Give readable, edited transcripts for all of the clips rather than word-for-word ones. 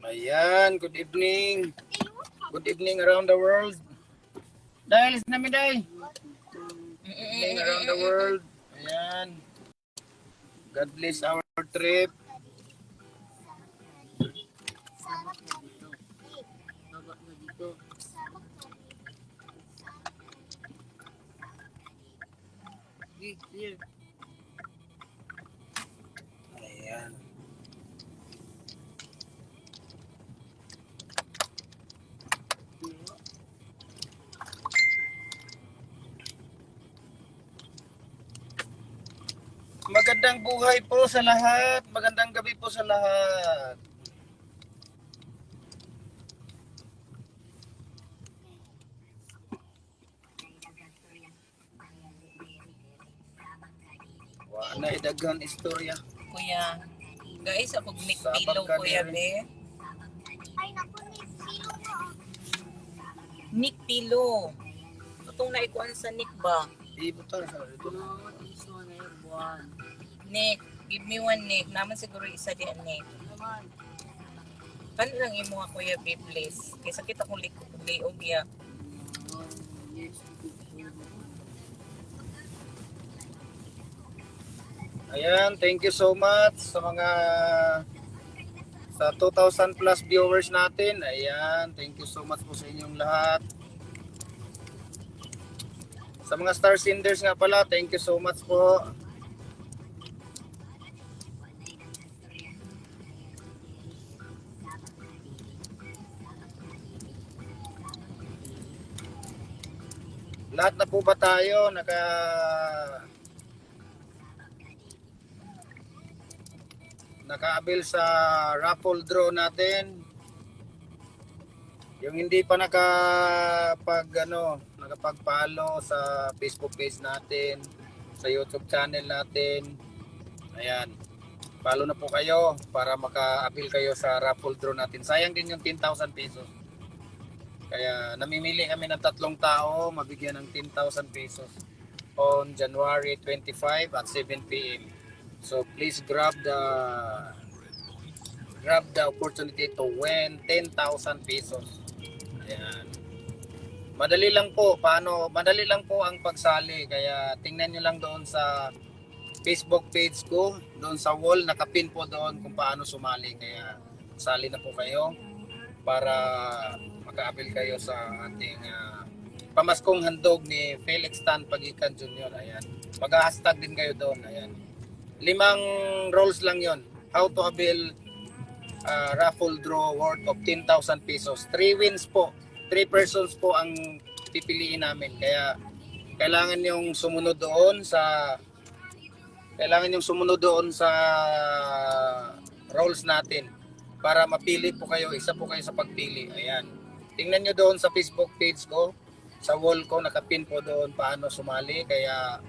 Ayan, good evening. Good evening around the world. Dahil is namin day. Good evening around the world. Ayan. God bless our trip. Ayan. Magandang buhay po sa lahat. Magandang gabi po sa lahat. Wa na idaghan istorya. Kuya, guys, ako Nick Sabag Pillow, ka Kuya din. Be. Nick Pillow. Itong naikuan sa Nick ba? Ibutan sa ito. Nick, give me one Nick. Naman siguro isa di Nick. Kano lang imo nga Kuya Be, please. Kaysa kita kong liog ya. Ayan, thank you so much sa mga sa 2,000 plus viewers natin. Ayan, thank you so much po sa inyong lahat. Sa mga star senders nga pala, thank you so much po. Lahat na po ba tayo naka-avail sa raffle draw natin? Yung hindi pa nakapag-follow sa Facebook page natin, sa YouTube channel natin. Ayan. Follow na po kayo para maka-avail kayo sa raffle draw natin. Sayang din yung 10,000 pesos. Kaya namimili kami ng 3 tao, mabigyan ng 10,000 pesos on January 25 at 7 p.m. So please grab the opportunity to win 10,000 pesos. Ayan. Madali lang po ang pagsali. Kaya tingnan nyo lang doon sa Facebook page ko, doon sa wall, nakapin po doon kung paano sumali. Kaya sali na po kayo para maka-avail kayo sa ating pamaskong handog ni Felix Tan Pagikan Jr. Ayan. Mag-hashtag din kayo doon. Ayan. 5 rolls lang yon. How to avail raffle draw worth of 10,000 pesos. 3 wins po. 3 persons po ang pipiliin namin. Kaya kailangan yung sumunod doon sa roles natin para mapili po kayo, isa po kayo sa pagpili. Ayan. Tingnan nyo doon sa Facebook page ko, sa wall ko, nakapin po doon paano sumali. Kaya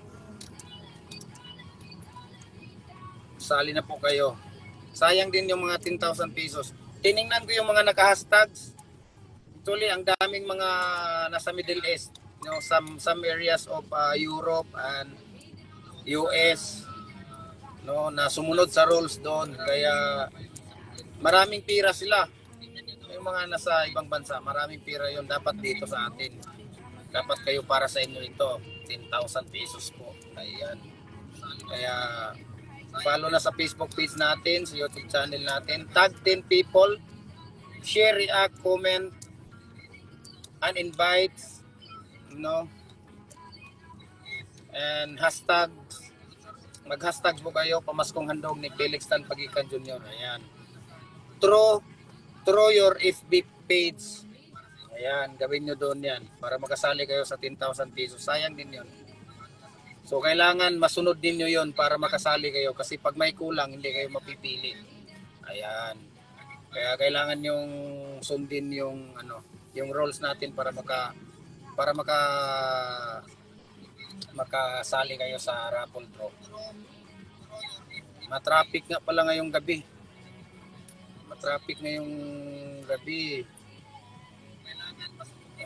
sali na po kayo. Sayang din yung mga 10,000 pesos. Tiningnan ko yung mga naka-hashtags. Actually, ang daming mga nasa Middle East. Some areas of Europe and US, na sumunod sa rules doon. Kaya maraming pira sila. Yung mga nasa ibang bansa, maraming pira yun. Dapat dito sa atin. Dapat kayo para sa inyo ito. 10,000 pesos po. Ayan. Kaya follow na sa Facebook page natin, sa YouTube channel natin. Tag 10 people. Share, react, comment, and invite. And hashtag. Mag-hashtag po kayo, pamaskong handog ni Felix Tan Pagikan Jr. Ayan. Through your FB page. Ayan, gawin nyo doon yan para makasali kayo sa 10,000 pesos. Sayang din yun. So, kailangan masunod din nyo yun para makasali kayo kasi pag may kulang, hindi kayo mapipili. Ayan. Kaya kailangan yung sundin yung rules natin para makasali kayo sa raffle draw. Matraffic nga pala ngayong gabi.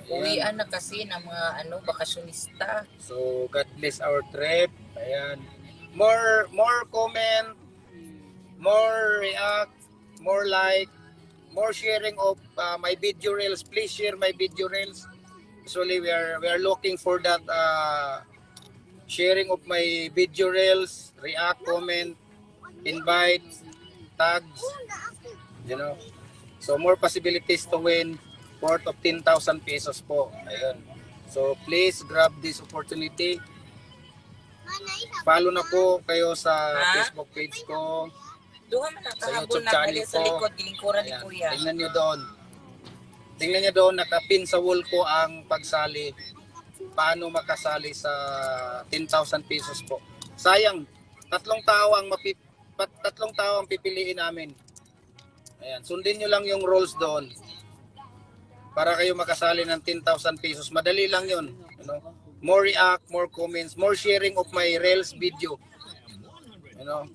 Uwian na kasi ng mga bakasyonista. So, God bless our trip. Ayan. More comment, more react, more like, more sharing of my video reels. Please share my video reels. Usually we are looking for that sharing of my video reels, react, comment, invite, tags, you know. So more possibilities to win worth of 10,000 pesos po. Ayun. So please grab this opportunity. Follow na po kayo sa Facebook page ko, Duha man sa nakahabol YouTube na channel gali sa ko. likod gilingkuran ni Ayan. Kuya. Tingnan nyo doon. Tingnan nyo doon, nakapin sa wall ko ang pagsali. Paano makasali sa 10,000 pesos po. Sayang, tatlong tao ang pipiliin namin. Ayan, sundin nyo lang yung rules doon para kayo makasali ng 10,000 pesos. Madali lang yun. You know? More react, more comments, more sharing of my Reels video. You know?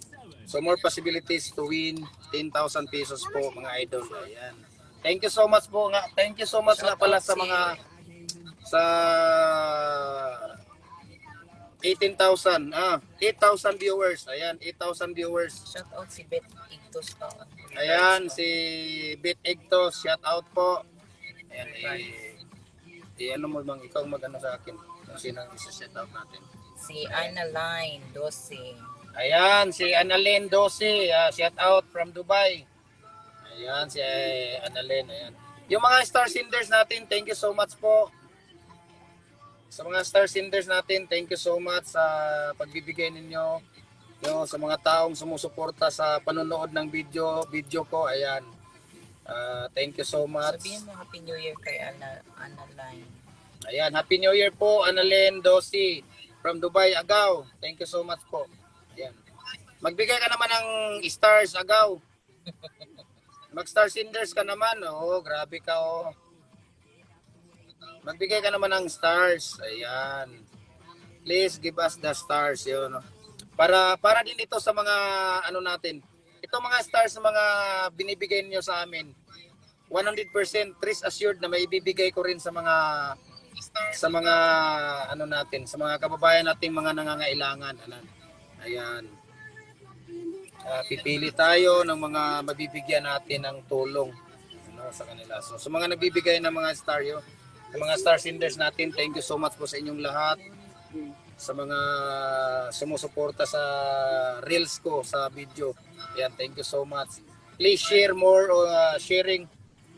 So more possibilities to win 10,000 pesos po mga idol. Ayan. Thank you so much po nga. Thank you so much nga pala sa mga sa 18,000. 8,000 viewers. Ayan, 8,000 viewers. Shout out si Beth Igtos. Ayan, si Bit Egtos, shout out po. Ayan, ano mo bang ikaw mag-ano sa akin? Kung sino ang isa-shout out natin? Si Analine Dose. Ayan, si Annalyn Dose, shout out from Dubai. Ayan, si Annalyn, ayan. Yung mga star senders natin, thank you so much po. Sa mga star senders natin, thank you so much sa pagbibigay ninyo. Yung sa mga taong sumusuporta sa panonood ng video ko, ayan. Thank you so much. Sabihin mo Happy New Year kay Analine. Ayan, Happy New Year po, Annalyn Dosi from Dubai, Agaw. Thank you so much po. Ayan. Magbigay ka naman ng stars, Agaw. Mag-star senders ka naman. Oh, grabe ka, oh. Magbigay ka naman ng stars. Ayan. Please give us the stars, yun. Para din ito sa mga ano natin. Ito mga stars na mga binibigay niyo sa amin. 100% rest assured na may ibibigay ko rin sa mga ano natin, sa mga kababayan nating mga nangangailangan. Ayan. Pipili tayo ng mga mabibigyan natin ng tulong sa kanila. So sa mga nagbibigay ng mga star yung mga star senders natin, thank you so much po sa inyong lahat. Sa mga sumusuporta sa reels ko sa video. Ayan, thank you so much. Please share more sharing.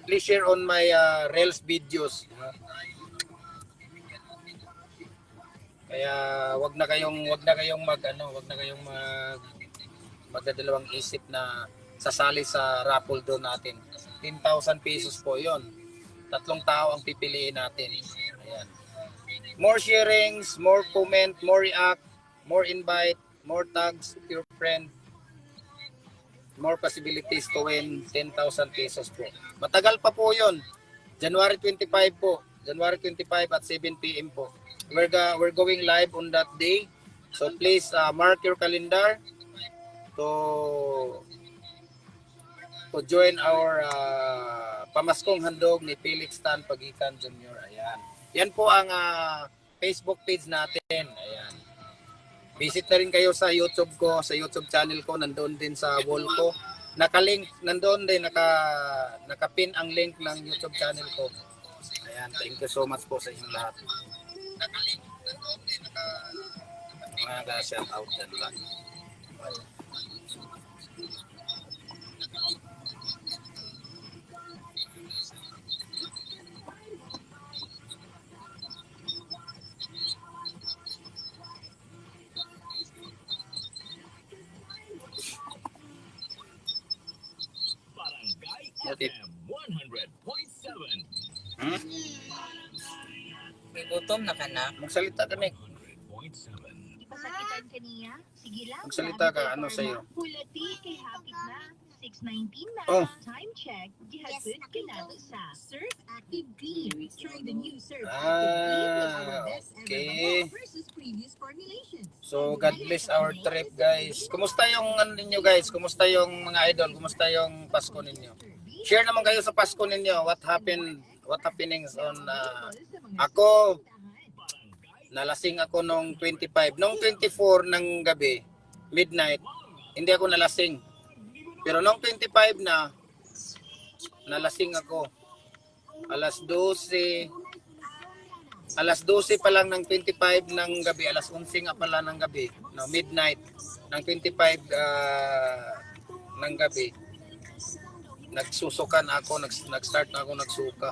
Please share on my reels videos. Kaya wag na kayong magdadalawang isip na sasali sa raffle doon natin. 10,000 pesos po 'yon. Tatlong tao ang pipiliin natin. Ayan. More sharings, more comment, more react, more invite, more tags with your friend. More possibilities to win 10,000 pesos po. Matagal pa po 'yon. January 25 po. January 25 at 7 PM po. We're going live on that day. So please mark your calendar to join our pamaskong handog ni Felix Tan Pagikan Jr. Ayan. Yan po ang Facebook page natin. Ayan. Visit na rin kayo sa YouTube ko, sa YouTube channel ko, nandoon din sa wall ko. Naka-link, nandoon din, naka-pin ang link ng YouTube channel ko. Ayan, thank you so much po sa inyong lahat. Naka-link, nandoon din, shout out dyan lang. FM 100.7. May gutom na ka na. Magsalita ka, Nick. 100.7. Ipasakitan ka niya? Sige lang. Magsalita ka, ano sa'yo? Hulati kay hapit na. 6:19 na. Oh. Time check. Gihatid ka na sa Surf Active Clean. Try the new Surf Ah, Active Clean with our best ever okay. habo versus previous formulations. So, God bless our trip, guys. Kumusta yung ano ninyo, guys? Kumusta yung mga idol? Kumusta yung Pasko ninyo? Share naman kayo sa Pasko ninyo. What happenings on ako, nalasing ako nung 25. Nung 24 ng gabi, midnight, hindi ako nalasing. Pero nung 25 na, nalasing ako. Alas 12, alas 12 pa lang ng 25 ng gabi, alas 11 nga pala ng gabi, no, midnight ng 25 ng gabi. Nagsusukan ako, nag-start na ako nagsuka.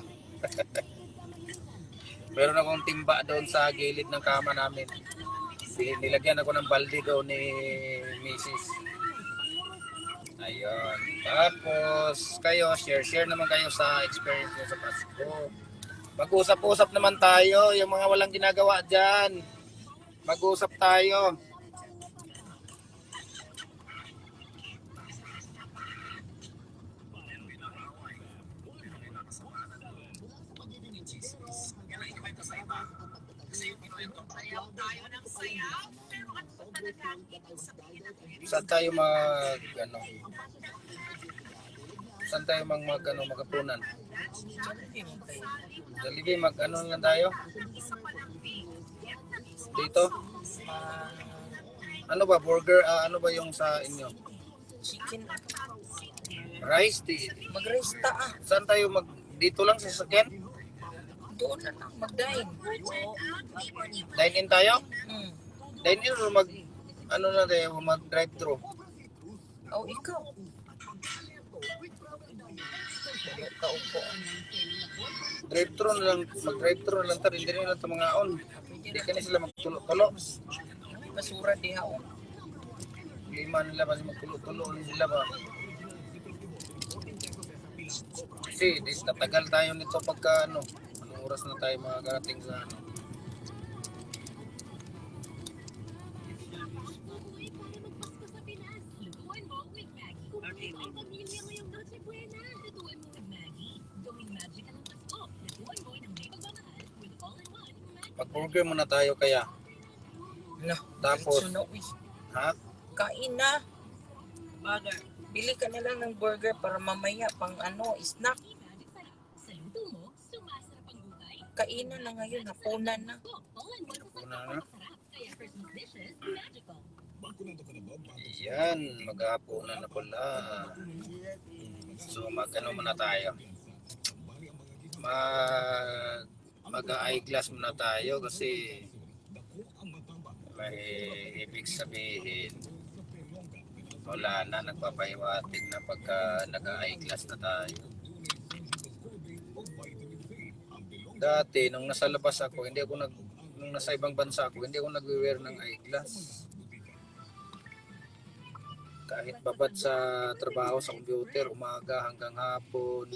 Meron akong timba doon sa gilid ng kama namin. Nilagyan ako ng balde doon ni Mrs. Ayun. Tapos kayo, share naman kayo sa experience nyo sa Pasko. Mag-usap-usap naman tayo, yung mga walang ginagawa dyan. Mag-usap tayo. Saan tayo magapunan? Jollibee, lang tayo? Dito? Ano ba, burger? Ano ba yung sa inyo? Chicken. Rice? Mag-rice ta ah. Saan tayo dito lang sa sasakyan? Doon na lang, mag-dine. Dine-in tayo? Hmm. Dine-in o mag-drive-thru? Oh, ikaw. Kaupo. Drive-thru na lang, mag-drive-thru na lang tayo, hindi na lang ito mga on. Hindi ka na sila magtulo-tulo. Basura di hao. Lima nila kasi magtulo-tulo sila ba? Kasi tatagal tayo nito pagka anong oras na tayo makakarating sa Pag-burger muna tayo kaya. No. Tapos, Suno, ha? kain na. Burger. Bili ka na lang ng burger para mamaya pang snack. Kainan na ngayon, hapunan na. Una na. Yan, mag-aapunan na pala. So, muna tayo. Mag-eyeglass muna tayo kasi may ibig sabihin wala na, nagpapahiwatig na pagka nag-eyeglass na tayo. Dati, nung nasa labas ako, nung nasa ibang bansa ako, hindi ako nag-wear ng eyeglass. Kahit babad sa trabaho sa computer, umaga hanggang hapon.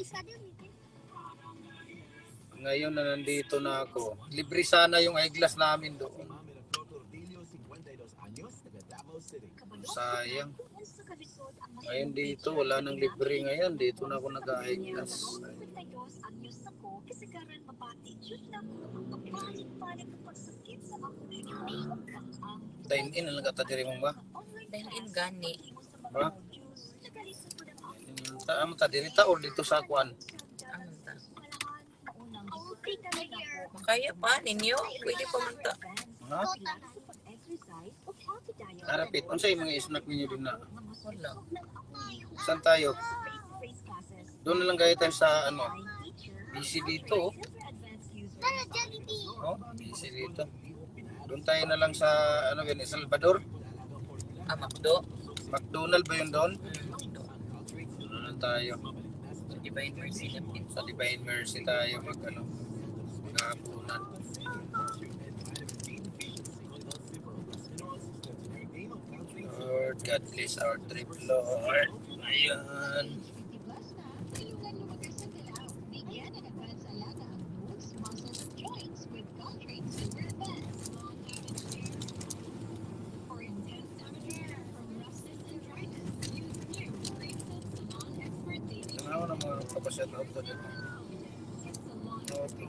Ngayon na nandito na ako, libre sana yung eyeglass namin doon. Sayang. Ngayon dito, wala nang libre ngayon. Dito na ako nag-eyeglass. Dine-in na lang katadiri mo ba? Dine-in gani. Ha? Amo ta diri ta or dito sa kuan? Ano ta? Kaya pa ninyo? Pwede pa man ta. Ha? Arapit, unsay mga snack ninyo din na? Wala. Saan tayo? Doon na lang kayo tayo sa busy dito. Busy dito. Doon tayo na lang sa Salvador. Macdo. McDonald ba yun doon? Macdo. Doon na tayo. Sa Divine Mercy na pin. Sa Divine Mercy tayo mag-hapunan. Lord, God bless our trip, Lord. Ayan. Tanaw na mga kapasyat na ito dito. Okay.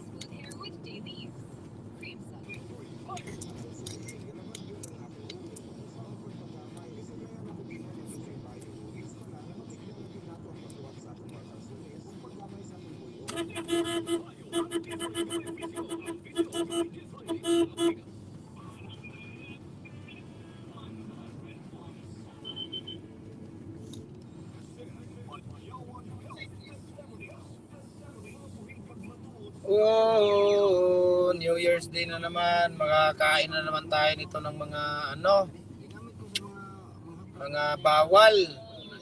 Oh, New Year's Day na naman. Makakain na naman tayo nito ng mga mga bawal.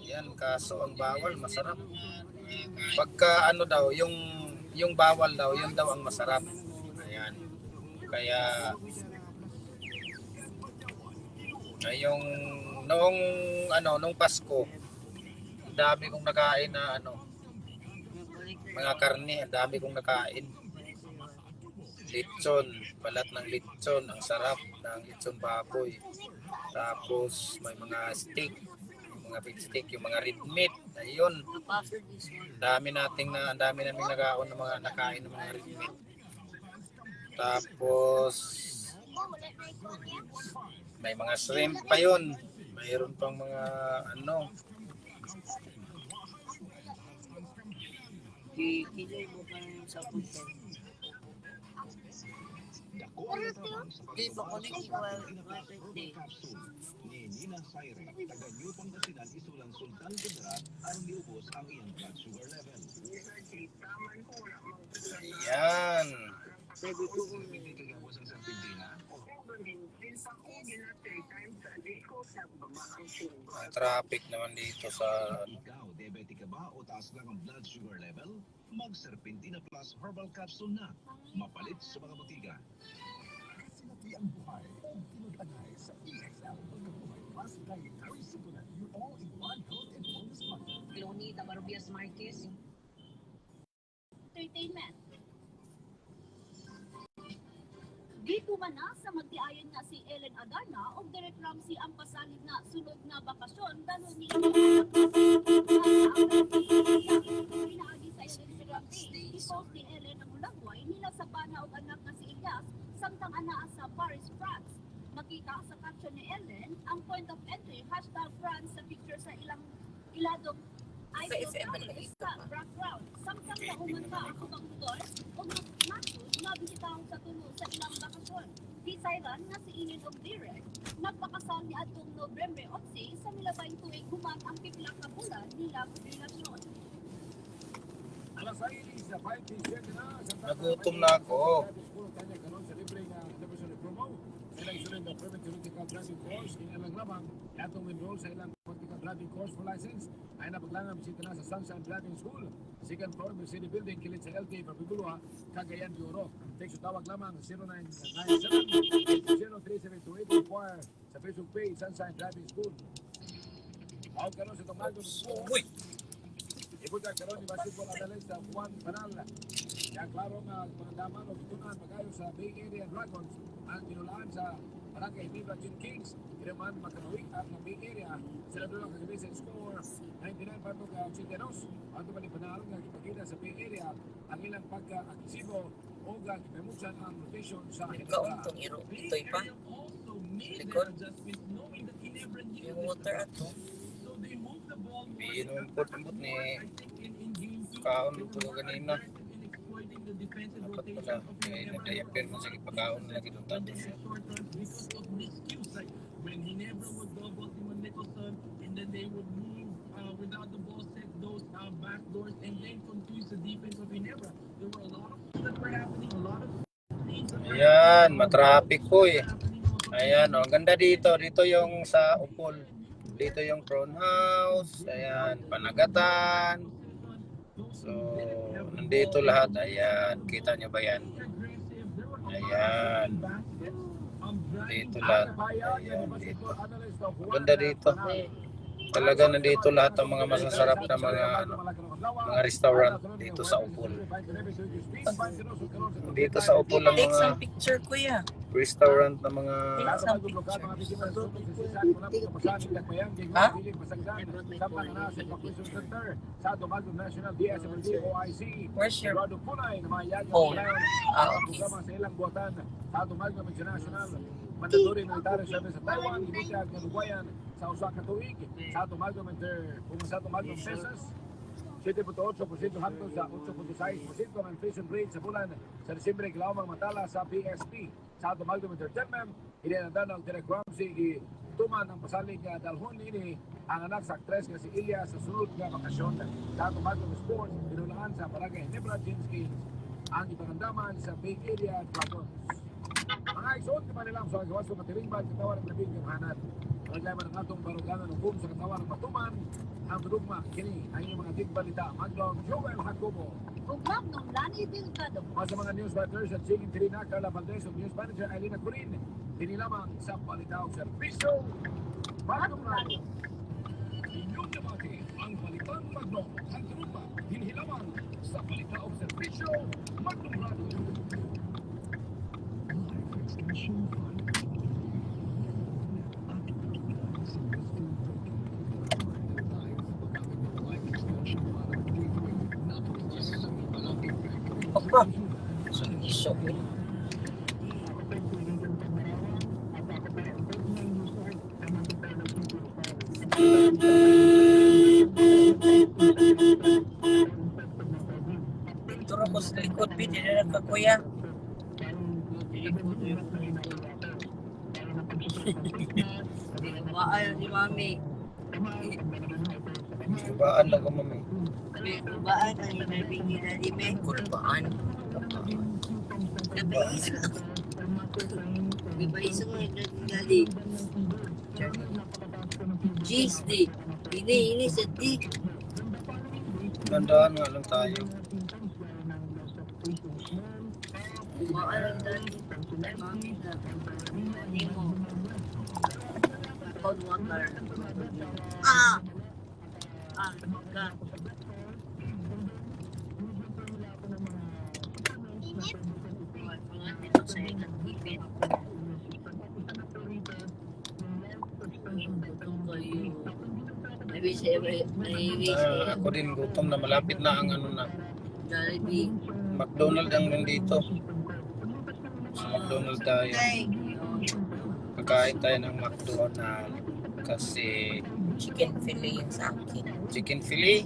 Ayan, kaso ang bawal masarap. Pagka daw, yung bawal daw, yun daw ang masarap. Ayan. Kaya yung nung Pasko, ang dami kong nakain na mga karne, ang dami kong nakain. Lechon, balat ng lechon, ang sarap ng lechon baboy. Tapos may mga steak, mga beef steak, yung mga red meat. Ayun. Ang dami naming nakaon ng mga nakain ng mga red meat. Tapos may mga shrimp pa yun. Mayroon pang mga Kilay mo pa sa puso. Di ba ko na ikaw birthday? Ni Nina Saire, taga New Pangasinan, isulang Sultan Kudarat, ang niubos ang iyang blood sugar level. Ayan. Sabi ko kung Kagawas ang Serpentina, Ang traffic naman dito sa ikaw, diabetic ka ba o taas lang ang blood sugar level? Mag-Serpentina Plus Herbal Capsule na. Mapalit sa mga botiga. Sinatiang buhay o tinutagay sa EXL Pagkabuhay Plus Dietary Supplement. You all in one health and wellness product. Leonita Barubias Marquez. Entertainment. Dito man na sa magtiayon nga si Ellen Adarna o Derek Ramsey ang pasalig na sunod na bakasyon dahil ni inaagi sa Ellen si Ramsey. I-post ni Ellen ang ulangway nila sa bana o anak na si Ilyas samtang anaa sa Paris, France. Makita sa caption ni Ellen ang point of entry #France sa picture sa iladong Eiffel Tower sa background. Samtang nauman ka ang ubang lugar o nasod na bisitahon sa tulo sa ilang bakasyon. Hisayran na si Inin og Direk, nagpakasal ni atong Nobyembre 11 sa milabay tuig human ang pipila ka bulan nilang relasyon. nagutom na ako. Ilang sunod na permit theoretical driving course in ilang lamang atong enroll sa ilang practical driving course for license ay napaglangan bisita na sa Sunshine Driving School, second floor Mercedes Building, kilit sa LT Papigulua, Cagayan de Oro. Text tawag lamang 0997-03728 inquire sa Facebook page Sunshine Driving School. Tawag ka ron sa Tomaldo ng School. Ibuta ka ron ni Basketball Adalay sa Juan Banal. Kaya klaro nga panandaman o tutunan magayon sa Bay Area Dragons ang tinulaan sa Barangay Viva Chin Kings. Kinaman magkanawik at ng Bay Area. Sila doon ang kagabi sa score 99-82. Ato pa ni Panal nga kipagkita sa Bay Area ang ilang pagka-akisibo o kipamusan ang rotation sa Nagkaon tong iro. Ito'y pa. Likod. Yung water ato. Pinumpot-impot ni kaon ito kanina. Dapat pala, nag-diaper mo sa pagkaon na lagi doon tapos. When Ginebra would double Timon Nicholson, and then they would move without the ball, set those back doors, and then confuse the defense of Ginebra. There were a lot of things that were happening, a lot of things that were Ayan, matraffic po eh. Ayan, ang ganda dito. Dito yung sa Upol. Dito yung Crown House. Ayan, Panagatan. So, nandito lahat. Ayan, kita nyo ba yan? Ayan. Dito lahat. Ayan, dito. Ang ganda dito. Talaga nandito lahat ng mga masasarap na mga restaurant dito sa Upol. Dito sa Upol ang Take mga some picture, kuya. restaurant na mga Take some picture. Ha? Where's your phone? Mandatory military service sa Taiwan, initial kalubayan sa usa ka tuig. Sa tumaldo kung sa tumaldo pesos, 7.8% hangtod sa 8.6% ang inflation rate sa bulan sa Disyembre kilawang matala sa PSP. Sa tumaldo term, hinandan ng Derek Ramsey tuman ang pasalig nga dalhon ini ang anak sa aktres nga si Ilya sa sunod nga bakasyon. Sa tumaldo sports, pinulaan sa Barangay Ginebra Chin Kings. ang iparamdaman sa Bay Area Dragons. Mga isuot ni Manilang sa gawas ng matirimbag katawan ng labing yung hanat. Pagkaiba ng atong baruganan ng boom sa katawan ng matuman, ang tudugma kini ang inyong mga tigbalita. Magdong Joel Jacobo. Ugmam ng Lani Delgado. Mga sa mga newsletters at Jing Intrina, Carla Valdez, News Manager Ailina Curin. Dinilamang sa Balitaw Servicio. Bagong Radio. Inyong nabati ang Balitang Magnong. Ang trupa, dinilamang sa Balitaw Servicio. Magnong Radio. Apa? Iso. Picture ako sa likod, hindi na nagkakuya. Baan si Mami. Ibaan lang ko, mami. Baan ang nabigyan na di me. Kulbaan. Iba-isa mo nagdali. Jeez, di. Ini sa di. Gandaan nga lang tayo. Baan ang dali. Mami na. Hindi mo. Cold water. Ah! Ah, ka. Sa ilang ipin. Maybe Ako din gutom na malapit na ang ano na. Jollibee. McDonald ang nandito. Sa McDonald tayo. Kakain tayo ng McDonald. Kasi Chicken fillet yung sa akin. chicken fillet.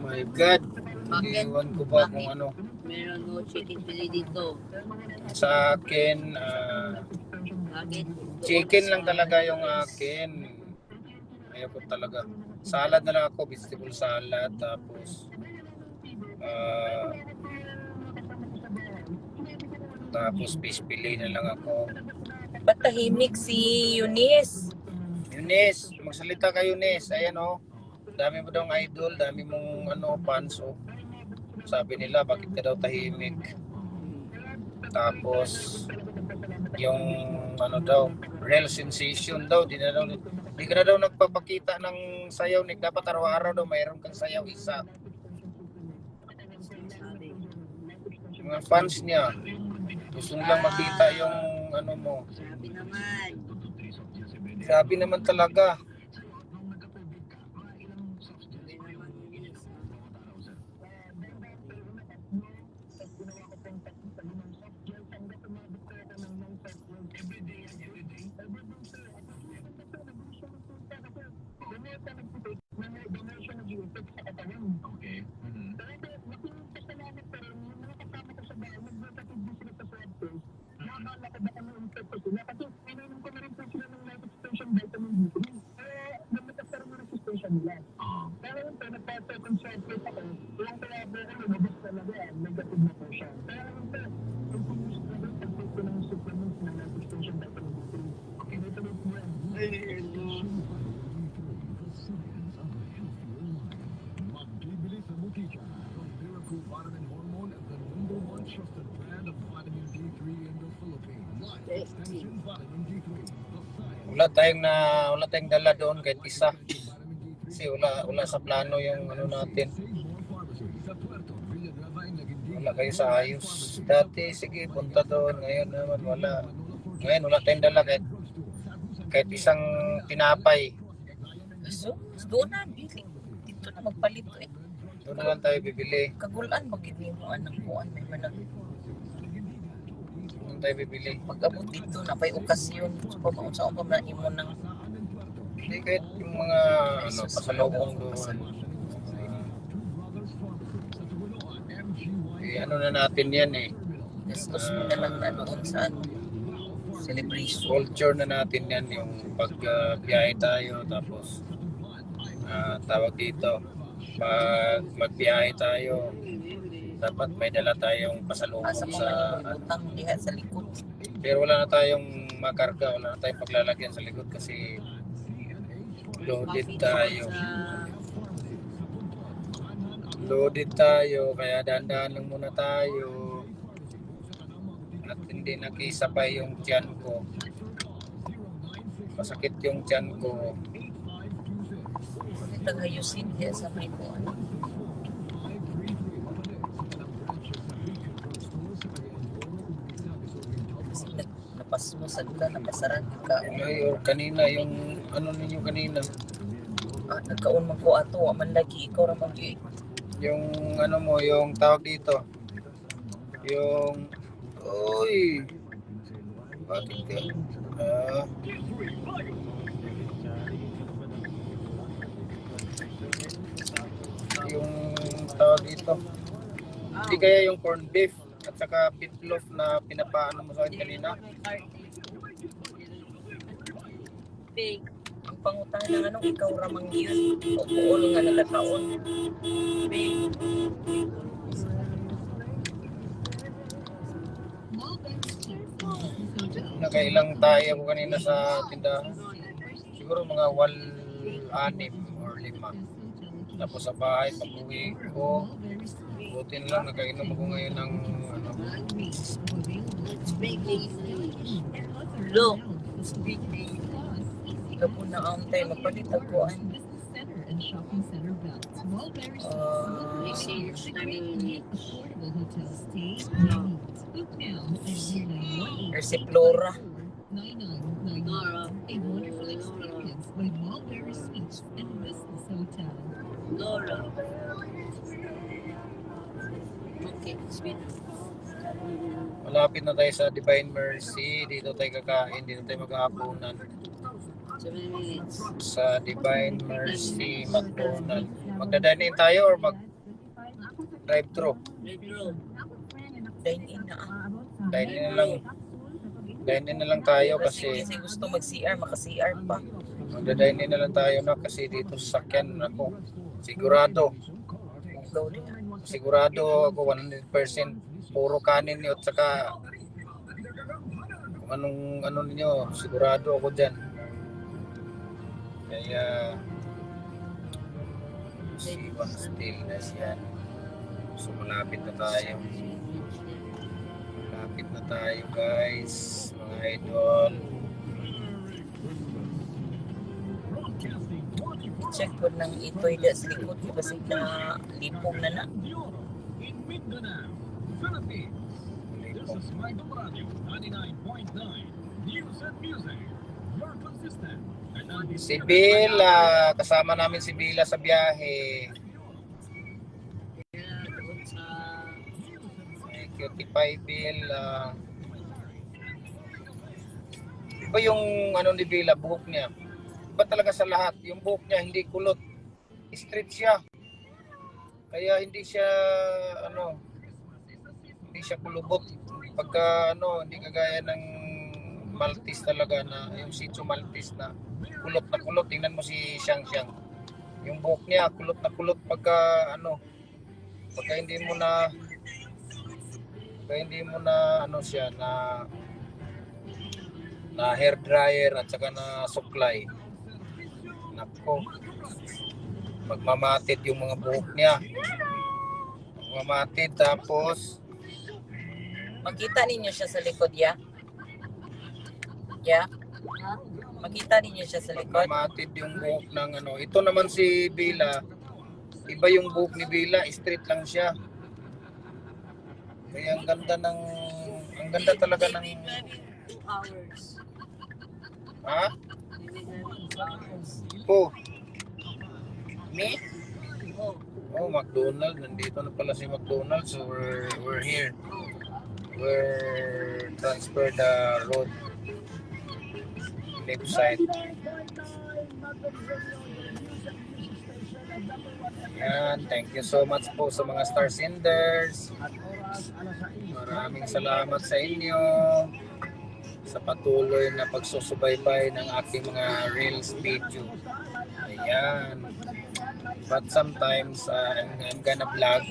My God. Bakit? Iwan ko ba kung ano. Meron mo chicken fillet dito. Sa akin, Bakit? chicken lang talaga yung akin. Ayoko talaga. Salad na lang ako, vegetable salad. Tapos fish fillet na lang ako. Ba't tahimik si Eunice? Eunice, magsalita ka Eunice. Ayan oh. Dami mo daw ng idol, dami mong fans oh. Sabi nila, bakit ka daw tahimik? Tapos yung daw, real sensation daw, di ka na daw nagpapakita ng sayaw, Nick. Dapat araw-araw daw mayroon kang sayaw isa. Mga fans niya, gusto nilang makita yung mo. Sabi naman. Grabe naman talaga. Okay. Magbibili sa Mutika ng Miracle Vitamin Hormone at the #1 trusted brand of vitamin D3 in the Philippines. Life Extension Vitamin D3. Wala tayong dala doon kahit isa. Kasi wala sa plano yung natin. Wala kayo sa ayos. Dati, sige, punta doon. Ngayon naman wala. Ngayon wala tayong dala kahit isang tinapay. So, doon na, bili. Dito na magpalito eh. Doon na lang tayo bibili. Kagulan, magiging mo anang kuan. May manag. Doon tayo bibili. Pag-abot dito na may okasyon. So, pamaunsaon pa na imo ng Hindi kahit yung mga pasalubong doon. Na natin yan eh. gastos mo na lang na doon sa celebration. Culture na natin yan. Yung pagbiyahe tayo. Tapos tawag dito. Pag magbiyahe tayo. Dapat may dala tayong pasalubong Asa pa man sa yung utang diha sa likod. pero wala na tayong makarga, wala na tayong paglalagyan sa likod kasi loaded tayo. Loaded tayo, kaya dahan-dahan lang muna tayo. At hindi nakisabay yung tiyan ko. Masakit yung tiyan ko. Tagayusin diya sa may ko. Kasi napas mo sa dula, napasaran ka. Ay, or kanina yung ano ninyo kanina, Nagkaon man ko ato, wa man lagi, ikaw ramang yung ano mo, yung tawag dito. Yung uy. Bakit ka? Yung tawag dito. Hindi kaya yung corned beef at saka beef loaf na pinapaano mo sa akin kanina. Fake. ang pangutang ng anong ikaw ramang yun. O buol nga nagkataon. Fake. Nakailang tayo ako kanina sa tindahan. Siguro mga 6 or 5. Tapos sa bahay, pag-uwi ko, buti na lang nakainom ako ngayon ng ano, Speak English. Look. Speak English. Ikaw po na ang tayo magpalitaguan. Message na English. Versiplora. Nora. Nora. Okay, sweet. malapit na tayo sa Divine Mercy. Dito tayo kakain, dito tayo maghahaponan 7 minutes. sa Divine Mercy McDonald. Magdadine-in tayo or mag-drive-thru? Retro. Dine-in na Dine-in na lang. Dine-in na lang tayo kasi Kasi gusto mag-CR, maka-CR pa. magdadine-in na lang tayo na kasi dito sa sakyan ako. Sigurado. Go din. Sigurado ako 100% puro kanin niyo at saka kung anong ano niyo, sigurado ako diyan. Kaya si One Still na yan. So malapit na tayo. Malapit na tayo guys, mga idol. Check ko ng ito'y da sa likod. Kasi na lipong na na. In Mindanao, Philippines. This is Michael Radio 99.9 News and Music. You're consistent. Si Bella, kasama namin si Bella sa biyahe. Cutie Pie Bella. Iba yung ano ni Bella, buhok niya. Iba talaga sa lahat. Yung buhok niya hindi kulot. Straight siya. Kaya hindi siya hindi siya kulubot. Pagka hindi kagaya ng Maltese talaga na yung Shih Tzu Maltese na kulot na kulot. Tingnan mo si Xiang Xiang. Yung buhok niya kulot na kulot pagka pagka hindi mo na siya na hair dryer at saka na supply. Nako. Magmamatid yung mga buhok niya. Magmamatid tapos Makita ninyo siya sa likod, ya? Ya? Makita ninyo siya sa likod? magmamatid yung buhok ng Ito naman si Bella. Iba yung buhok ni Bella, straight lang siya. Kaya ang ganda talaga ng 2 hours. ha? Maybe 2 hours. Po. Me? Oh, Oh, McDonald. Nandito na pala si McDonald. So we're here. We're transfer the road left side. Yan, thank you so much po sa mga star senders. Maraming salamat sa inyo sa patuloy na pagsusubaybay ng aking mga reels video. Ayan. But sometimes I'm gonna vlog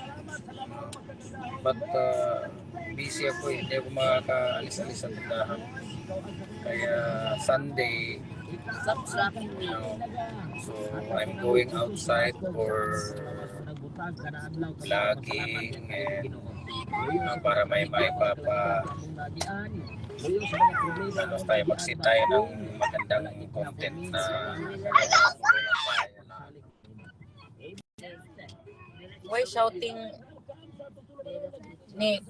But busy ako eh. Hindi ako makakaalis-alis sa tindahan. Kaya Sunday, so I'm going outside for vlogging and para may papa ano tayo, mag-sit tayo ng magandang content na Why shouting, Nick?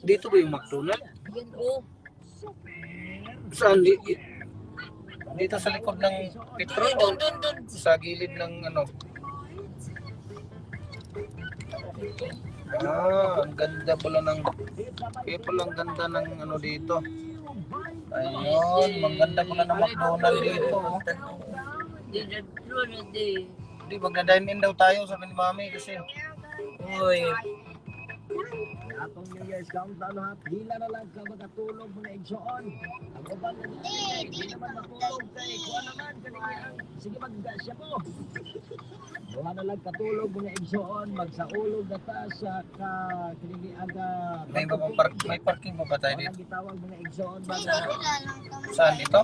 dito ba yung McDonald's? Yan, oh. Saan? Dito sa likod ng petrol o Dun. sa gilid ng ano? Ang ganda pala ng kaya pala ang ganda ng ano dito. Ayun, maganda pala ng McDonald's dito. Oh. Di magda-dine in daw tayo sabi ni Mami kasi. Uy. Atong New Year's countdown ha, hila na lang ka makatulog mo na igsoon. Ang uban na hindi naman matulog kay kuha naman kanina. Sige magdasya ko. Kuha na lang katulog mo na igsoon, magsaulog na ta sa kanini aga. May parking pa ba tayo dito? Gitawag mo na igsoon baga. Saan dito?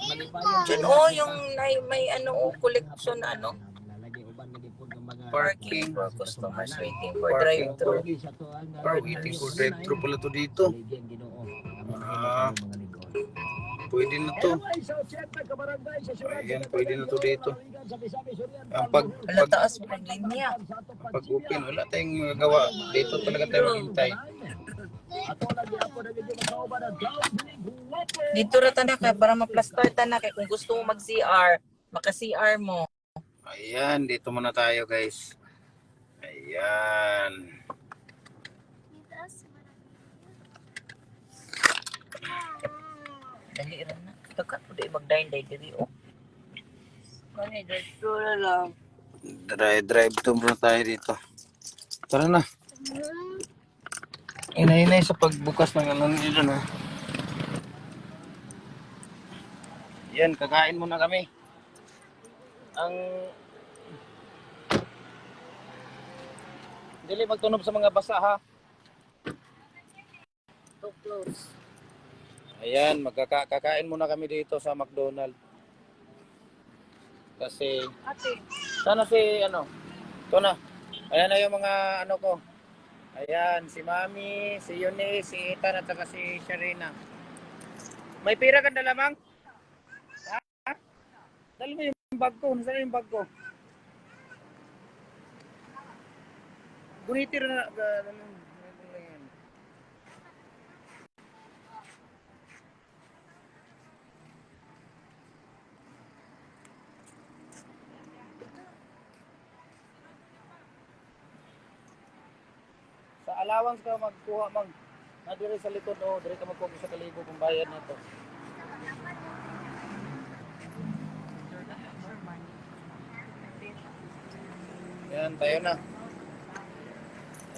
Diyan, oh, yung may ano, collection na ano. Lalagay uban na dipon ng mga Parking for customers waiting for Parking drive-thru. waiting for drive-thru pala to dito. Pwede na to. Ayan, pwede na to dito. Ang Wala taas mo ng linya. pag-open, wala tayong magagawa. Dito talaga tayo maghintay. Dito ra ta na kay para ma-plaster ta na kay kung gusto mo mag-CR, maka-CR mo. Ayan, dito muna tayo guys. Ayan. Dali ra na. Taka po di mag-dine diri oh. Kani drive-thru na lang. Drive-thru muna tayo dito. Tara na. Inay-inay sa pagbukas ng ano nito na. Yan, kakain muna kami. Ang dili magtunog sa mga basa ha. Too close. Ayan, magkakain muna kami dito sa McDonald's. Kasi Ate, sana si ano? Ito na. Ayan na yung mga ano ko. Ayan, si Mami, si Yuni, si Ethan at saka si Sharina. May pira kang dala, Mang? Ha? Dali mo yung bag ko. Nasaan yung bag ko? Gunitir na. Sa allowance ka magkuha, Mang. Na dire sa likod, oh. Dire ka magkuha sa kalibo kung bayad na to. Yan, tayo na.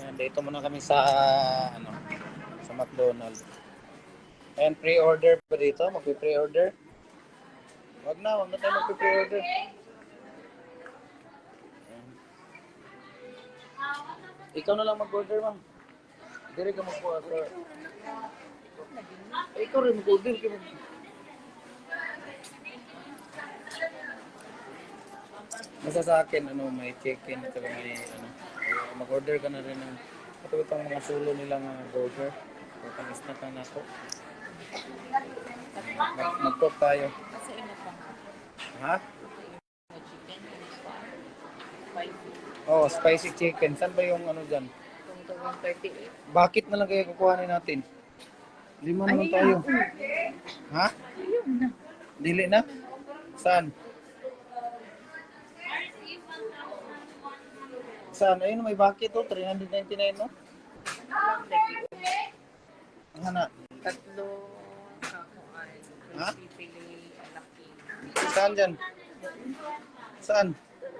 Yan, dito muna kami sa ano, sa McDonald's. And pre-order pa dito, magpi-pre-order. Wag na tayo magpi-pre-order. Yan. Ikaw na lang mag-order, ma'am. Dire ka magkuha sa ikaw rin mag-order ka. Basta sa akin, ano, may chicken at saka may, ano, mag-order ka na rin ng itong mga sulo nilang burger. O pang-snack na ako. Mag-cook tayo. Ha? Oh, spicy chicken. Saan ba yung ano dyan? 138. Bakit na lang kayo kukuhanin natin? Lima naman tayo. Ha? Dili na? Saan? Saan? Ayun, may bakit oh. 399 no? Ang hana. Tatlo ako ay Ha? pipili laki. Saan dyan? Saan?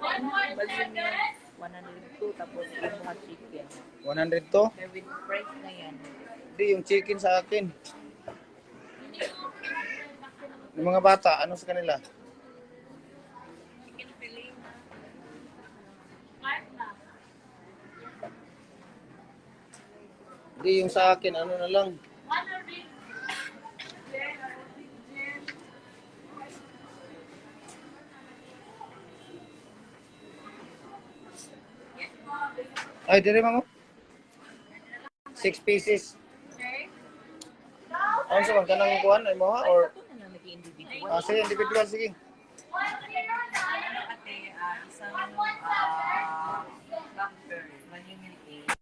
Balik niya 102 tapos yung mga chicken. 100 to? May with price na yan. Hindi, yung chicken sa akin. Yung mga bata, ano sa kanila? Chicken fillet na. Hindi yung sa akin, ano na lang. Ay, dire mo. 6 pieces. Ano sa man kanang kuan ay mo ha or Ito na lang nag-individual. sige individual sige. Ate, isang doctor, Manimil A.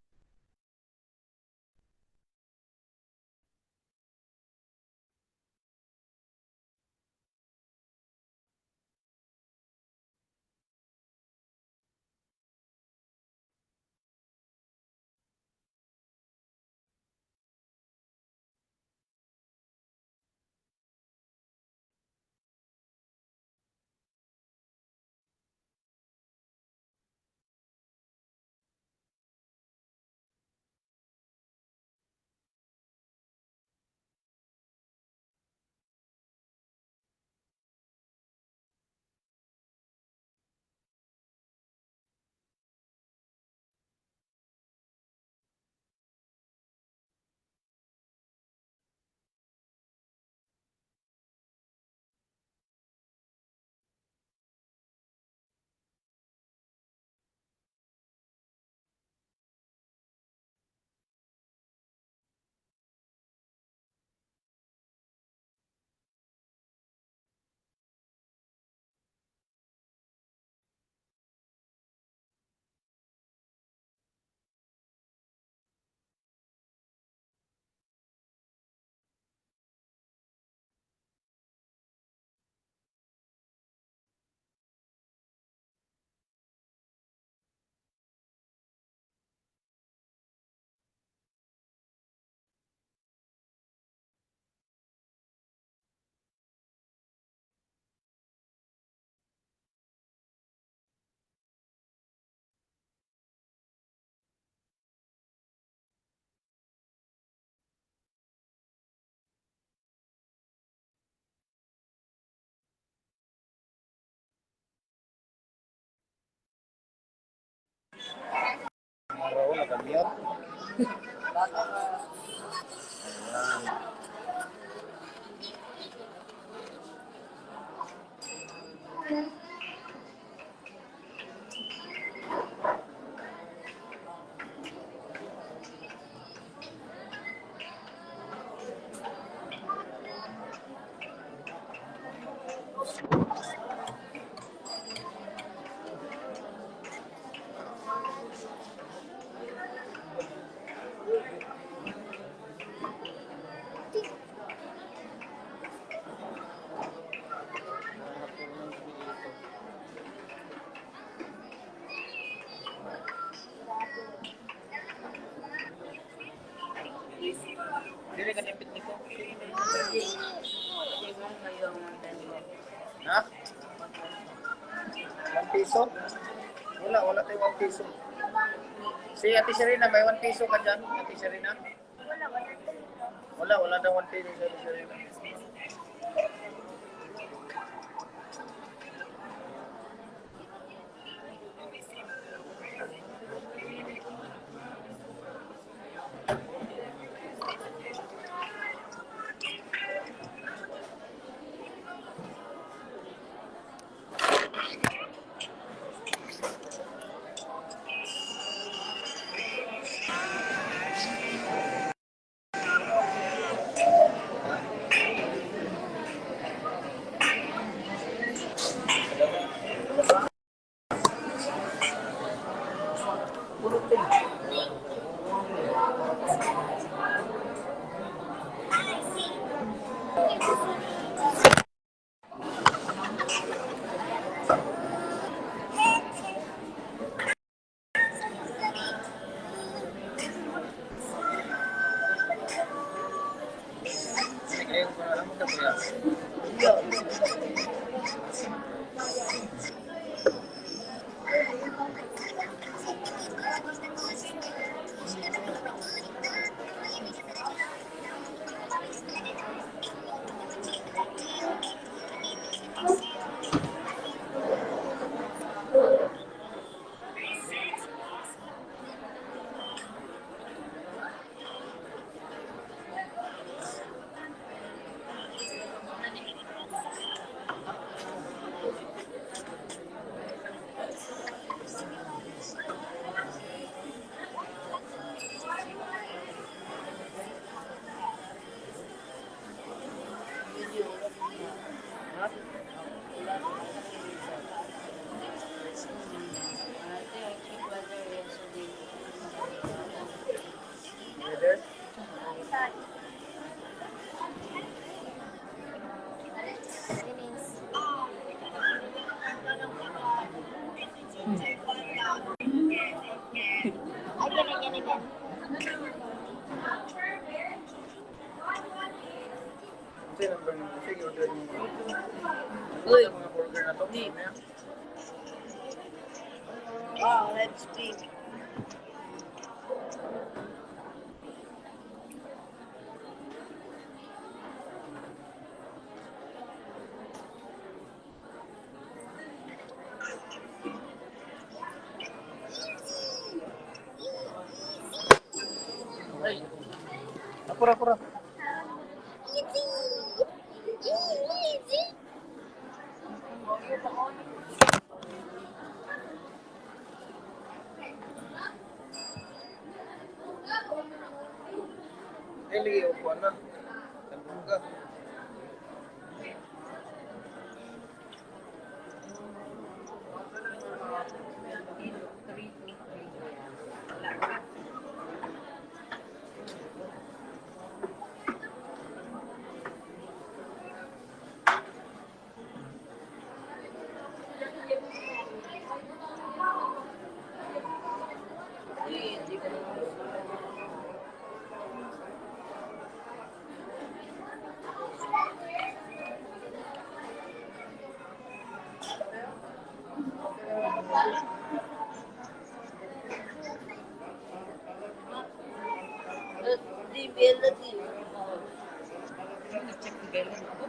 Araw na kaniyot. Dili ka nipit nito. Ha? 1 piso? Wala tayo 1 piso. Si Ate Serena, may 1 piso ka dyan? Ate Serena? Wala daw 1 piso si Ate Serena. Ayun ko na lang mo kuya. Ate, number mo. Sige, order mo. Uy. Mga burger na to. Hindi. Mamaya. Oh, let's see. Ay. Apura, apura. Eli, upuan na. Tandong ka. Nag-check ni Bella ako.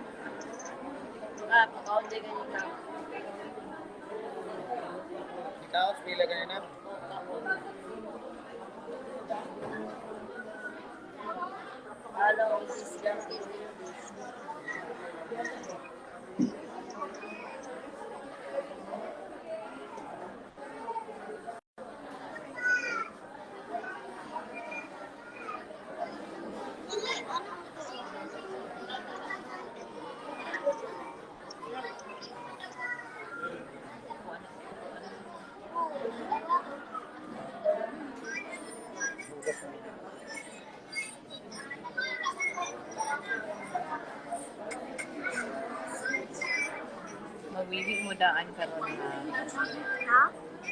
Ikaw, pila ganyan na. Mawiwi mo daan karon na.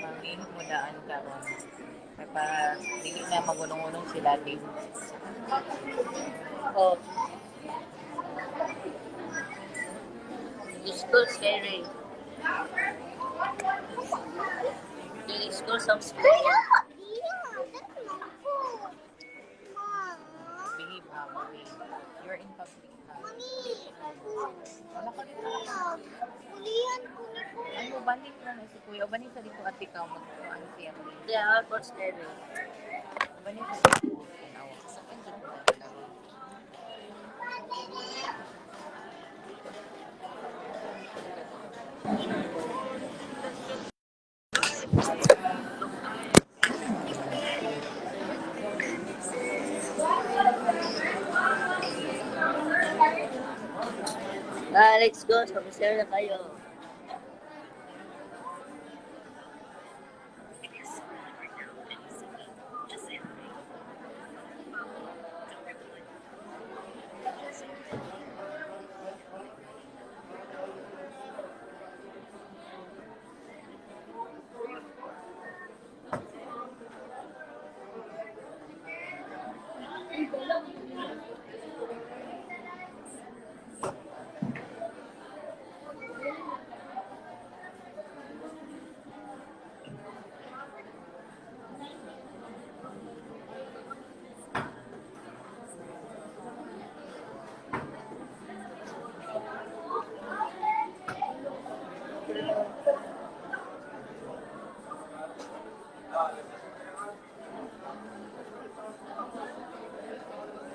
Mawiwi mo daan karon. Kaya para hindi na magunong-unong sila din. Oh. School scary. The school some scary. Behave, ha, mommy. You're in public, ha. Wala ka rin na. Ano, balik na na si Kuya. Balik sa dito at ikaw mag-ano siya. Yeah, for scary. Balik sa dito. Ano, sa kanya ko na lang. Let's go. Sabi na kayo.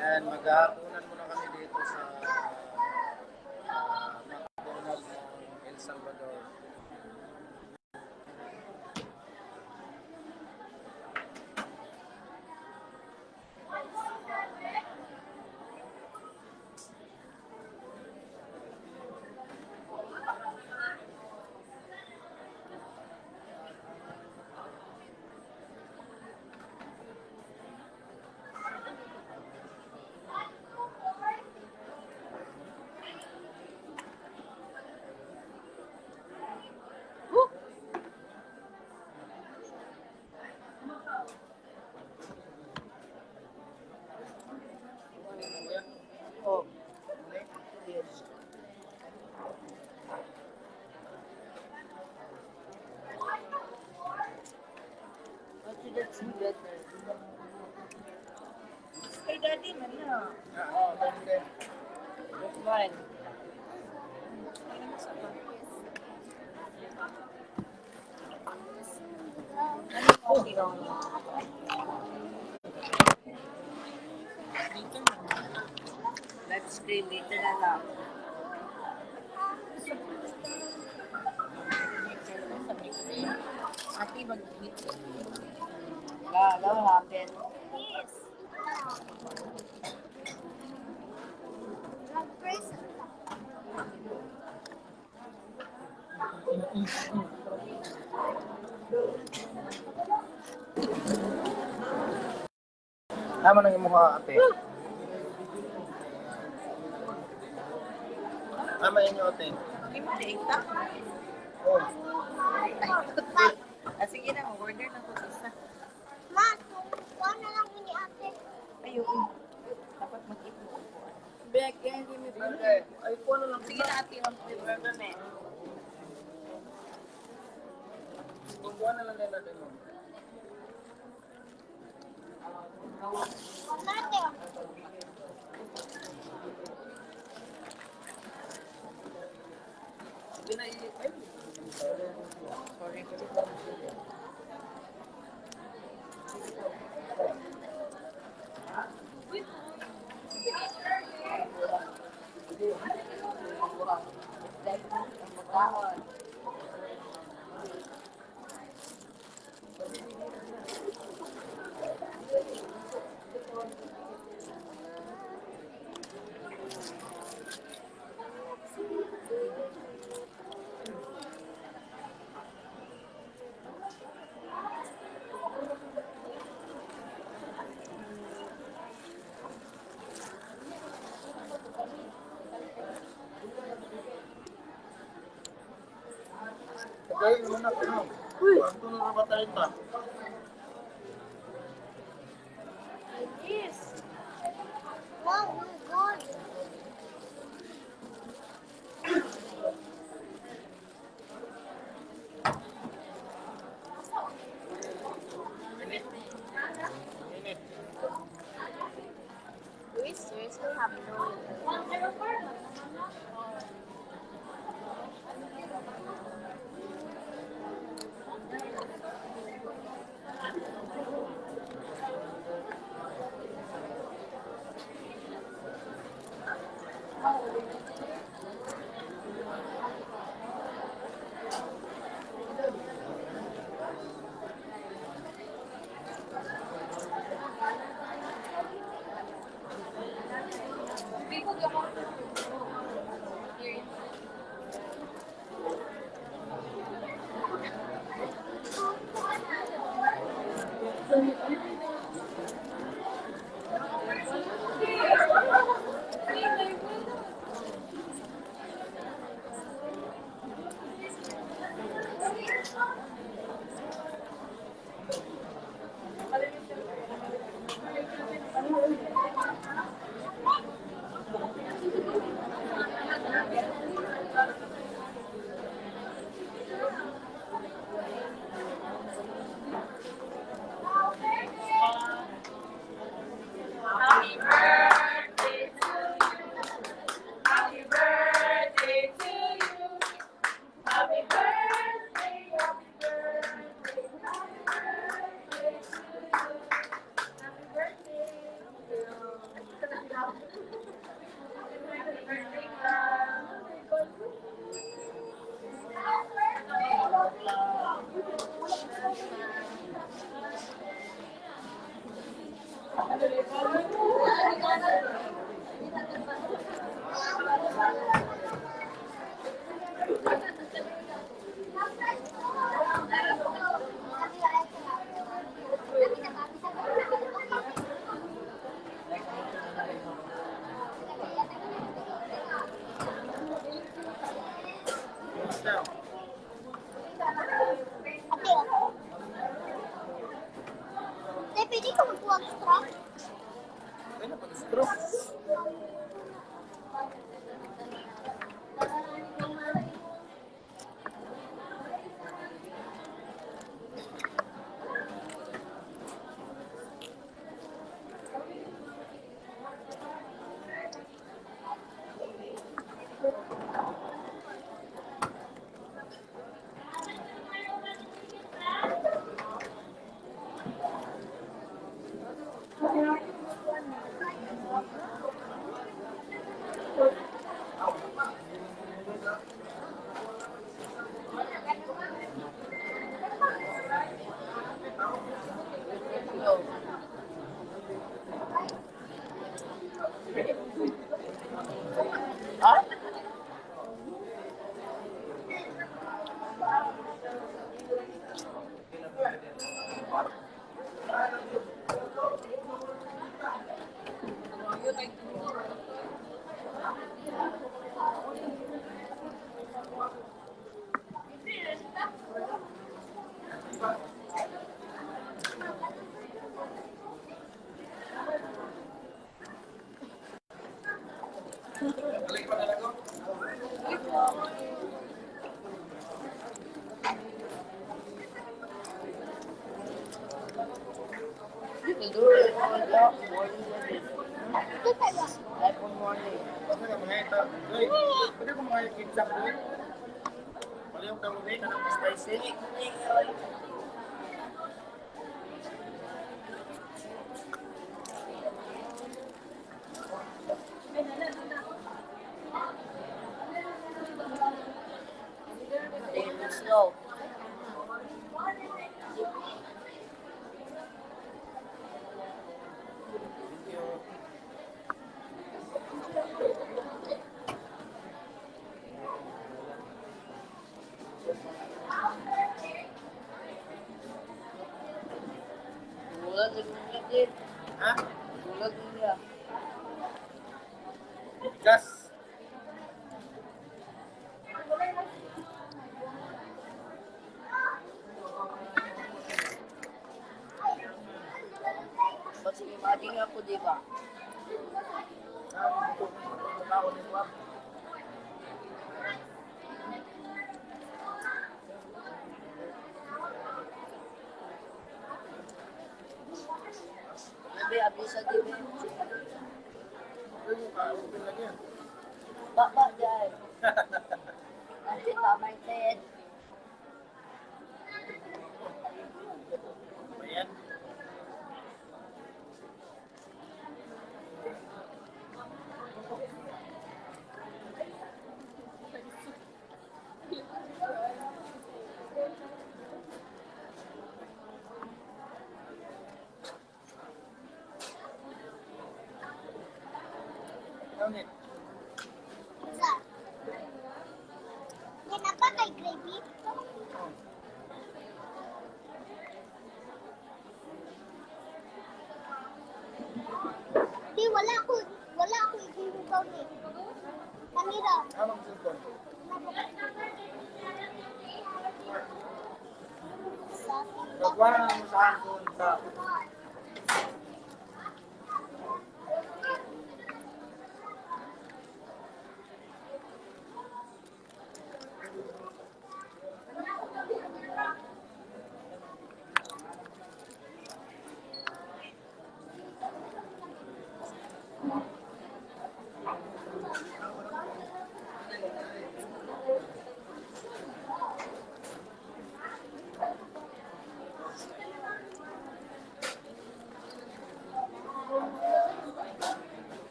Yan, maghahaponan muna kami dito sa McDonald's ng El Salvador. daddy man na. Oo, pwede. Man. Ano po ikaw? Dito na. Let's screen dito na lang. Ate, mag-meet. Wala happen. Yes. Nag-press. Tama nang yung mukha, ate. Tama yun yung ate. Hindi mo na-ikta. Oh. Sige na, order na ko isa. Ma, kuha na lang ni ate. Ayun. Dapat mag-ipo. Bek, yan hindi mo Okay. Ay, po na lang. Sige na, ate. Mag-deliver na me. Kuha na lang din natin. Ate. Sorry. Okay, muna ko. Uy! Ito na napatayin pa. Yes. Wow, my God. We seriously have no. Te, pwede ka magkuha ng straw? Kaya pag-straw. Pwede ko mga kinsak doon. Palihog na mo ka ng spicy. Slow. Bulan din. Ha? Bulan din niya. Gas. Kasi imagine ako, di ba? Sabi, abisa di ba? Baba dyan. Nanti tamay ted. Ayan. Ngunit, Kenapa kay gravy? Di, wala ako iginugaw ni. Kanira. amang sultan. Sa Pagwara na mo sa akin sa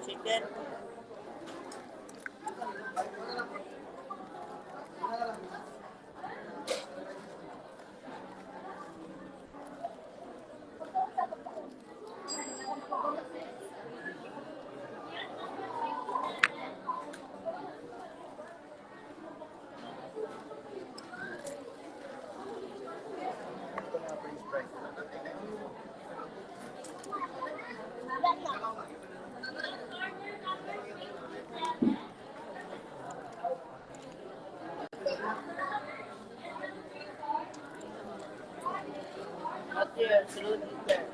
Chicken. Material, absolutely there.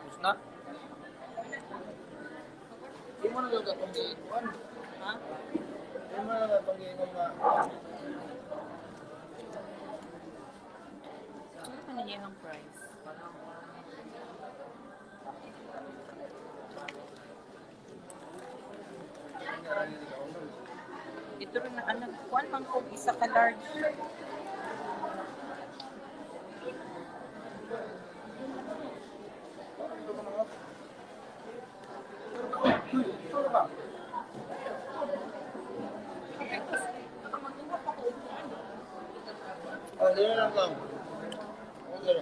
Tapos na. Hindi mo na itong giingon. Ha? Hindi mo na itong giingon nga. Ano pa na yung price? Ito rin na anak. Kuan man kung isa ka large. Ito ba? Ganyan lang lang. Okay.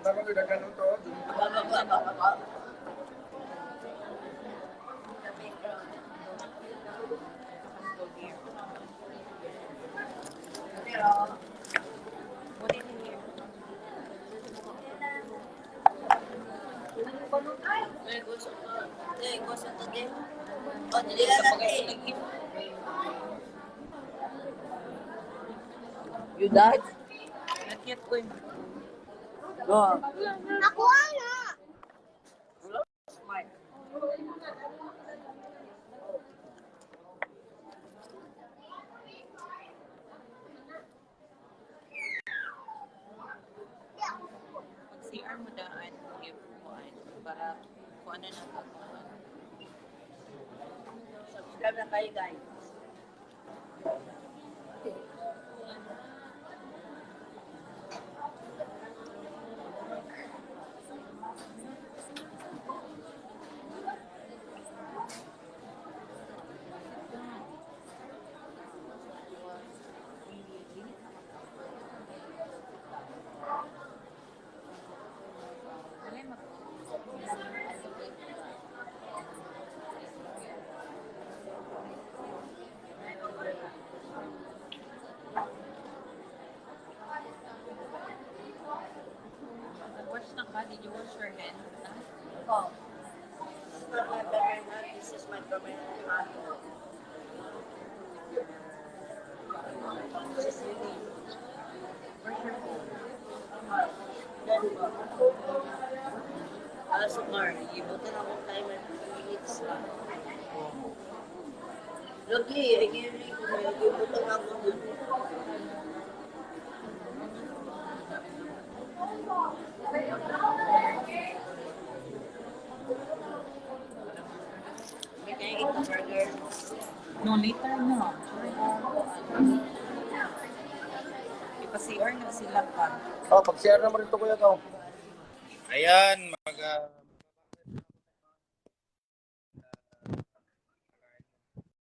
Tama ko ganun to. What is in here? You died? Not yet, boy. Oh. Ako ana. Smart. Pag CR mo daan, give one para kung ano nang gagawin. Subscribe na kayo, guys. Wash na ka? Did you wash your hands? Oh. This is not my better hand. This is my better hand. This is really. Where's your phone? Then, sa car, ibutan ako tayo ng 2 minutes lang. Lagi, ibutan ako dun. May kaya eat burger. No, later na. Ipa-CR na sila pa. Oh, pag-share naman ito kuya ko. Ayan,